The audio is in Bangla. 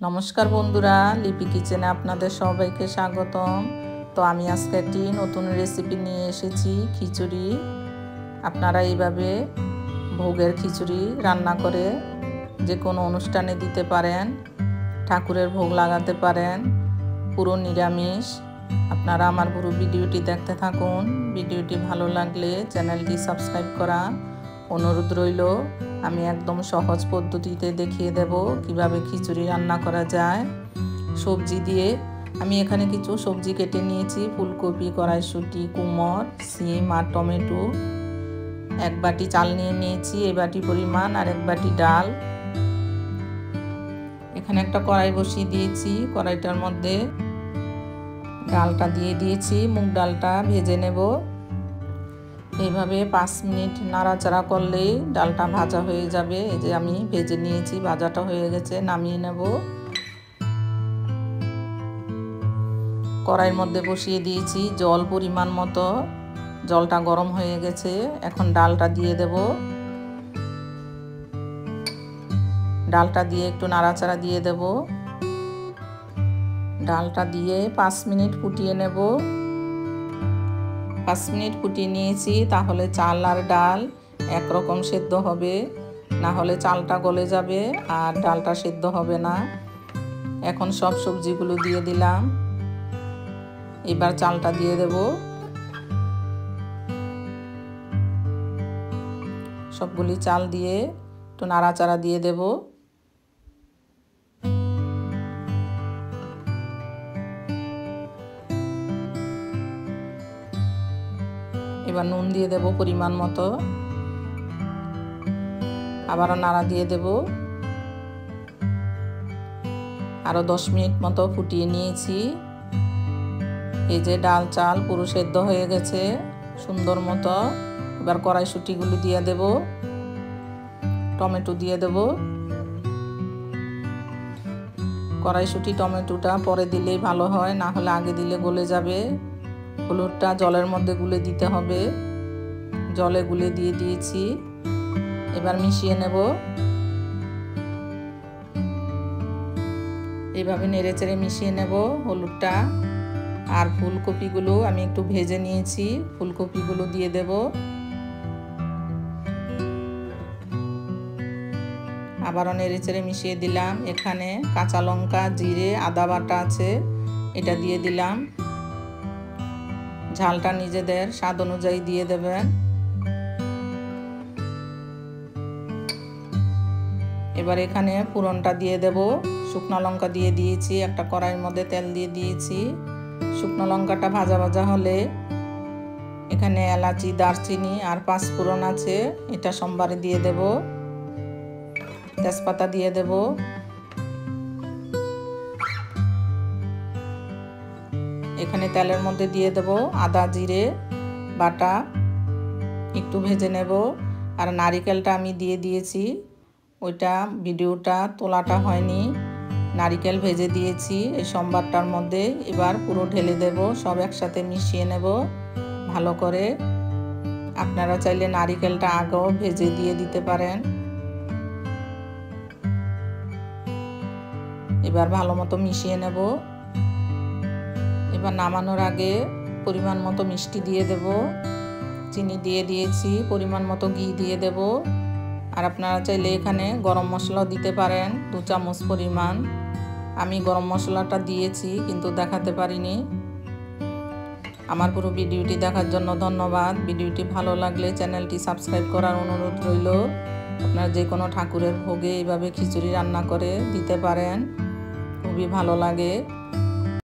নমস্কার বন্ধুরা, লিপি কিচেনে আপনাদের সবাইকে স্বাগতম। তো আমি আজকে একটি নতুন রেসিপি নিয়ে এসেছি, খিচুড়ি। আপনারা এইভাবে ভোগের খিচুড়ি রান্না করে যে কোনো অনুষ্ঠানে দিতে পারেন, ঠাকুরের ভোগ লাগাতে পারেন, পুরো নিরামিষ। আপনারা আমার পুরো ভিডিওটি দেখতে থাকুন। ভিডিওটি ভালো লাগলে চ্যানেলটি সাবস্ক্রাইব করা অনুরোধ রইল। আমি একদম সহজ পদ্ধতিতে দেখিয়ে দেব কিভাবে খিচুড়ি রান্না করা যায় সবজি দিয়ে। আমি এখানে কিছু সবজি কেটে নিয়েছি, ফুলকপি, কড়াইশুঁটি, কুমড়, সিম আর টমেটো। এক বাটি চাল নিয়ে নিয়েছি এই বাটি পরিমাণ, আর এক বাটি ডাল। এখানে একটা কড়াই বসিয়ে দিয়েছি, কড়াইটার মধ্যে ডালটা দিয়ে দিয়েছি। মুগ ডালটা ভেজে নেব। এইভাবে 5 মিনিট নাড়াচাড়া করলেই ডালটা ভাজা হয়ে যাবে। এই যে আমি ভেজে নিয়েছি, ভাজাটা হয়ে গেছে, নামিয়ে নেব। কড়াইয়ের মধ্যে বসিয়ে দিয়েছি জল পরিমাণ মতো, জলটা গরম হয়ে গেছে। এখন ডালটা দিয়ে দেব। ডালটা দিয়ে একটু নাড়াচাড়া দিয়ে দেব। ডালটা দিয়ে 5 মিনিট ফুটিয়ে নেব। 5 মিনিট ফুটিয়ে নিয়েছি, তাহলে চাল আর ডাল একরকম সেদ্ধ হবে, না হলে চালটা গলে যাবে আর ডালটা সেদ্ধ হবে না। এখন সব সবজিগুলো দিয়ে দিলাম। এবার চালটা দিয়ে দেব। সবগুলি চাল দিয়ে একটু নাড়াচাড়া দিয়ে দেব। এবার নুন দিয়ে দেব পরিমাণ মতো, আবারও নাড়া দিয়ে দেব। আরও 10 মিনিট মতো ফুটিয়ে নিয়েছি। এই যে ডাল চাল পুরো সেদ্ধ হয়ে গেছে সুন্দর মতো। এবার কড়াইশুঁটিগুলো দিয়ে দেব, টমেটো দিয়ে দেব। কড়াইশুঁটি টমেটোটা পরে দিলেই ভালো হয়, না হলে আগে দিলে গলে যাবে। হলুদটা জলের মধ্যে গুলে দিতে হবে, জলে গুলে দিয়ে দিয়েছি। এবার মিশিয়ে নেব। এইভাবে নেড়েচেড়ে মিশিয়ে নেব হলুদটা। আর ফুলকপিগুলো আমি একটু ভেজে নিয়েছি, ফুলকপিগুলো দিয়ে দেব। আবারও নেড়েচেড়ে মিশিয়ে দিলাম। এখানে কাঁচা লঙ্কা, জিরে, আদা বাটা আছে, এটা দিয়ে দিলাম। ঝালটা নিজেদের স্বাদ অনুযায়ী দিয়ে দেবেন। এবার এখানে ফোড়নটা দিয়ে দেব। শুকনো লঙ্কা দিয়ে দিয়েছি, একটা কড়াইয়ের মধ্যে তেল দিয়ে দিয়েছি। শুকনো লঙ্কাটা ভাজা ভাজা হলে এখানে এলাচি, দারচিনি আর 5 ফোড়ন আছে, এটা সোমবারে দিয়ে দেব। তেজপাতা দিয়ে দেব। এখানে তেলের মধ্যে দিয়ে দেব আদা জিরে বাটা, একটু ভেজে নেব। আর নারিকেলটা আমি দিয়ে দিয়েছি, ওইটা ভিডিওটা তোলাটা হয়নি। নারিকেল ভেজে দিয়েছি এই সোমবারটার মধ্যে। এবার পুরো ঢেলে দেব, সব একসাথে মিশিয়ে নেব ভালো করে। আপনারা চাইলে নারিকেলটা আগেও ভেজে দিয়ে দিতে পারেন। এবার ভালো মতো মিশিয়ে নেব। এবার নামানোর আগে পরিমাণ মতো মিষ্টি দিয়ে দেব, চিনি দিয়ে দিয়েছি, পরিমাণ মতো ঘি দিয়ে দেব। আর আপনারা চাইলে এখানে গরম মশলাও দিতে পারেন 2 চামচ পরিমাণ। আমি গরম মশলাটা দিয়েছি কিন্তু দেখাতে পারিনি। আমার পুরো ভিডিওটি দেখার জন্য ধন্যবাদ। ভিডিওটি ভালো লাগলে চ্যানেলটি সাবস্ক্রাইব করার অনুরোধ রইল। আপনারা যে কোনো ঠাকুরের ভোগে এইভাবে খিচুড়ি রান্না করে দিতে পারেন, খুবই ভালো লাগে।